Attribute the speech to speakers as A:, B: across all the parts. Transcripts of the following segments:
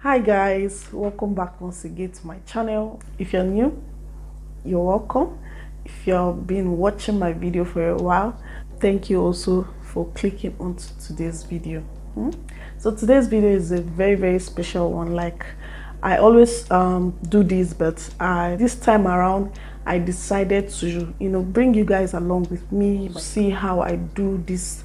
A: Hi guys, welcome back once again to my channel. If you're new, you're welcome. If you've been watching my video for a while, thank you also for clicking onto today's video. So today's video is a very special one. Like I always do this, but this time around I decided to bring you guys along with me, see how I do this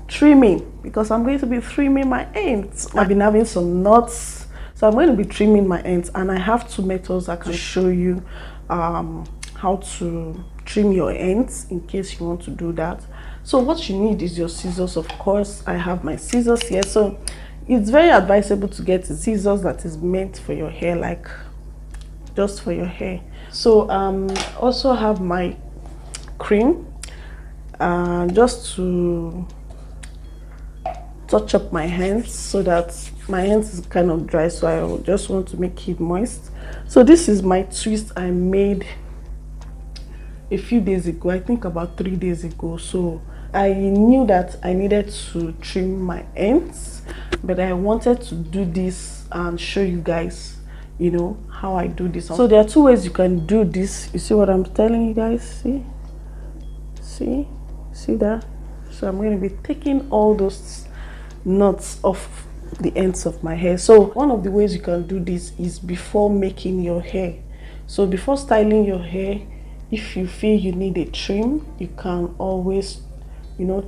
A: trimming, because I'm going to be trimming my ends. I've been having some knots, so I'm going to be trimming my ends, and I have two methods I can show you how to trim your ends in case you want to do that. So what you need is your scissors. Of course, I have my scissors here. So it's very advisable to get a scissors that is meant for your hair, like just for your hair. So also have my cream just to touch up my hands, so that my hands is kind of dry, so I just want to make it moist. So this is my twist I made a few days ago, I think about 3 days ago. So I knew that I needed to trim my ends, but I wanted to do this and show you guys how I do this. So there are two ways you can do this. You see what I'm telling you guys? See that? So I'm going to be taking all those knots off the ends of my hair. So one of the ways you can do this is before making your hair. So before styling your hair, if you feel you need a trim, you can always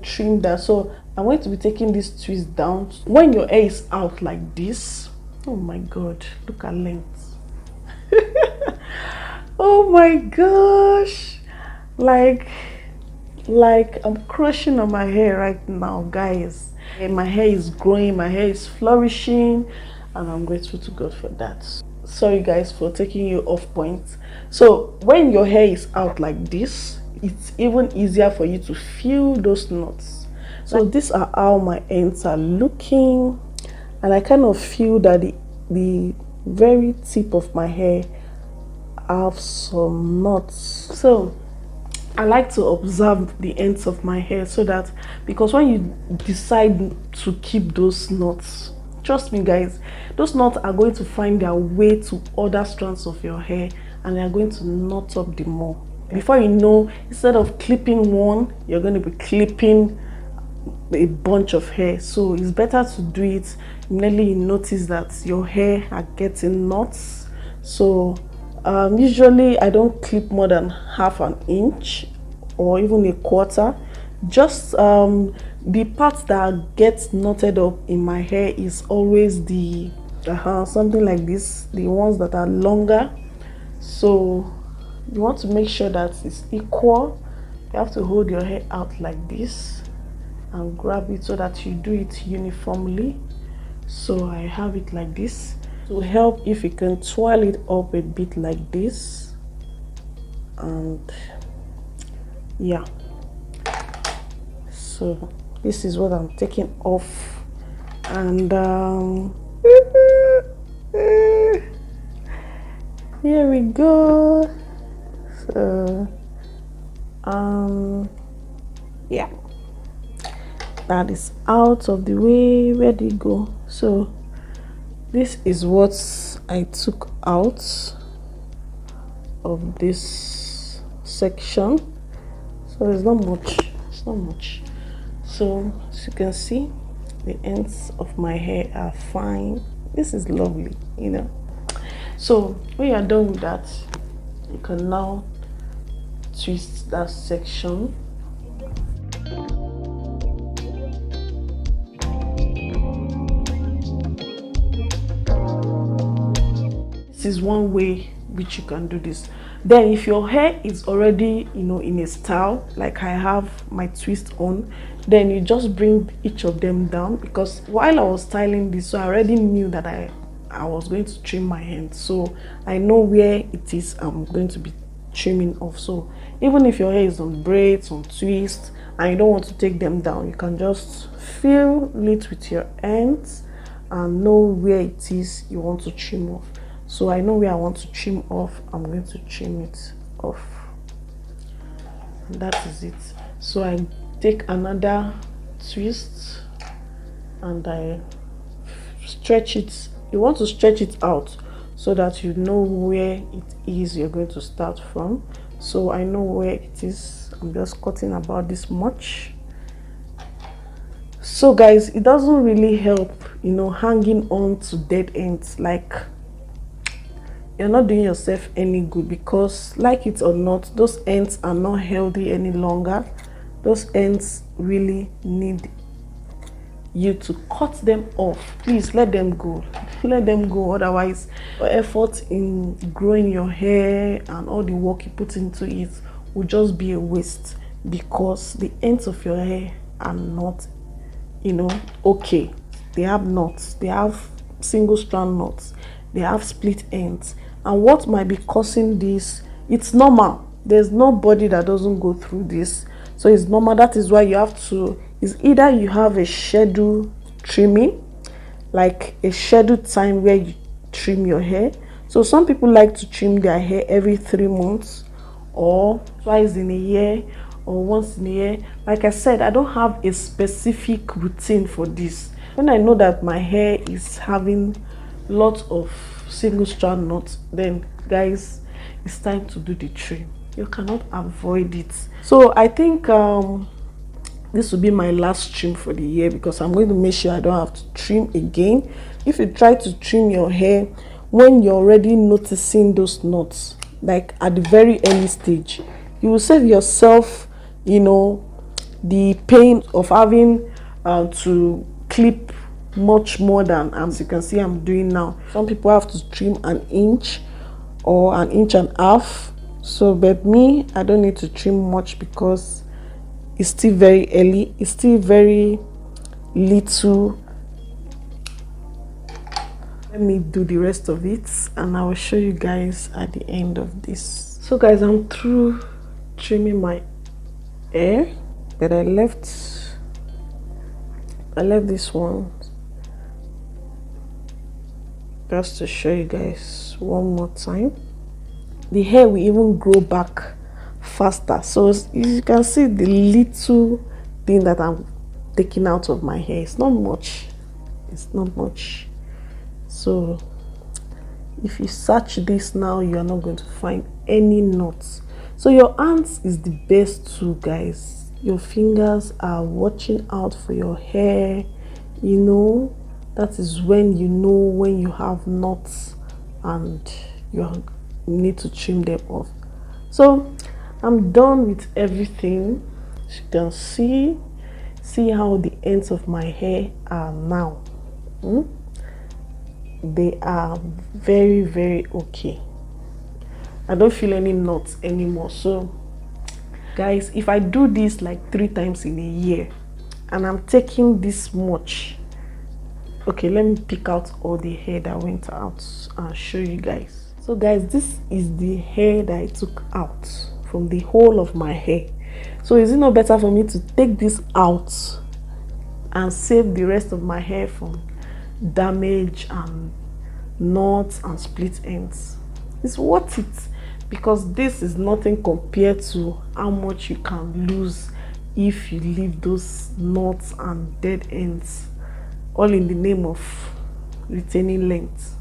A: trim that. So I'm going to be taking this twist down. When your hair is out like this, oh my god, look at length. Oh my gosh, like I'm crushing on my hair right now, guys. And my hair is growing, my hair is flourishing, and I'm grateful to God for that. Sorry guys for taking you off point. So when your hair is out like this, it's even easier for you to feel those knots. So these are how my ends are looking, and I kind of feel that the very tip of my hair have some knots. So I like to observe the ends of my hair, so that, because when you decide to keep those knots, trust me guys, those knots are going to find their way to other strands of your hair, and they are going to knot up the more. Before you know, instead of clipping one, you're going to be clipping a bunch of hair. So it's better to do it immediately you notice that your hair are getting knots. So usually I don't clip more than half an inch or even a quarter. Just the parts that get knotted up in my hair is always the something like this, the ones that are longer. So you want to make sure that it's equal. You have to hold your hair out like this and grab it so that you do it uniformly. So I have it like this. To help, if you can twirl it up a bit like this, and yeah, so this is what I'm taking off, and here we go. So yeah, that is out of the way. Where did it go? So this is what I took out of this section. So it's not much. So as you can see, the ends of my hair are fine. This is lovely, So when you're done with that, you can now twist that section. This is one way which you can do this. Then if your hair is already in a style, like I have my twist on, then you just bring each of them down, because while I was styling this, so I already knew that I was going to trim my hands, so I know where it is I'm going to be trimming off. So even if your hair is on braids, on twists, and you don't want to take them down, you can just feel it with your hands and know where it is you want to trim off. So I know where I want to trim off, I'm going to trim it off, and that is it. So I take another twist and I stretch it. You want to stretch it out so that you know where it is you're going to start from. So I know where it is. I'm just cutting about this much. So guys, it doesn't really help, you know, hanging on to dead ends. Like, you're not doing yourself any good, because like it or not, those ends are not healthy any longer. Those ends really need you to cut them off. Please let them go. Let them go, otherwise your effort in growing your hair and all the work you put into it will just be a waste, because the ends of your hair are not, you know, okay. They have knots, they have single strand knots, they have split ends, and what might be causing this, it's normal. There's nobody that doesn't go through this, so it's normal. That is why you have to, is either you have a schedule trimming, like a scheduled time where you trim your hair. So some people like to trim their hair every 3 months, or twice in a year, or once in a year. Like I said, I don't have a specific routine for this. When I know that my hair is having lots of single strand knots, then guys, it's time to do the trim. You cannot avoid it. So I think this will be my last trim for the year, because I'm going to make sure I don't have to trim again. If you try to trim your hair when you're already noticing those knots, like at the very early stage, you will save yourself, you know, the pain of having to clip much more than, as you can see I'm doing now. Some people have to trim 1 inch or 1.5 inches. So but me, I don't need to trim much, because it's still very early, it's still very little. Let me do the rest of it and I will show you guys at the end of this. So guys, I'm through trimming my hair, but I left this one just to show you guys one more time. The hair will even grow back faster. So you can see the little thing that I'm taking out of my hair. It's not much. It's not much. So if you search this now, you are not going to find any knots. So your hands is the best too, guys. Your fingers are watching out for your hair, you know. That is when you know when you have knots and you need to trim them off. So I'm done with everything. As you can see how the ends of my hair are now. They are very, very okay. I don't feel any knots anymore. So guys, if I do this like 3 times in a year and I'm taking this much, okay, let me pick out all the hair that went out and show you guys. So guys, this is the hair that I took out from the whole of my hair. So is it not better for me to take this out and save the rest of my hair from damage and knots and split ends? It's worth it, because this is nothing compared to how much you can lose if you leave those knots and dead ends, all in the name of retaining length.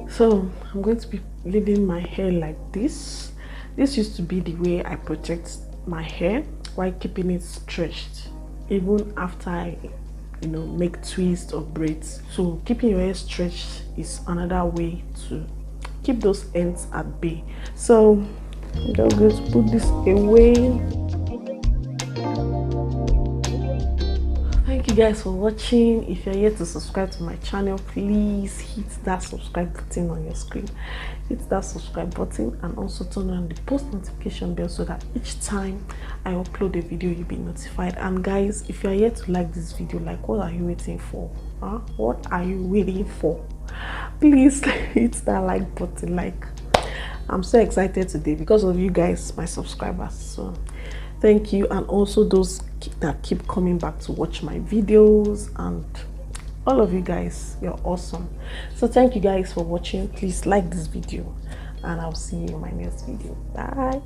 A: So I'm going to be leaving my hair like this. This used to be the way I protect my hair while keeping it stretched, even after I, you know, make twists or braids. So keeping your hair stretched is another way to keep those ends at bay. So I'm just going to put this away. Thank you guys for watching. If you're yet to subscribe to my channel, please hit that subscribe button on your screen. Hit that subscribe button and also turn on the post notification bell so that each time I upload a video, you'll be notified. And guys, if you're yet to like this video, like, what are you waiting for? What are you waiting for? Please hit that like button. Like, I'm so excited today because of you guys, my subscribers. So thank you, and also those that keep coming back to watch my videos, and all of you guys, you're awesome. So thank you guys for watching. Please like this video, and I'll see you in my next video. Bye.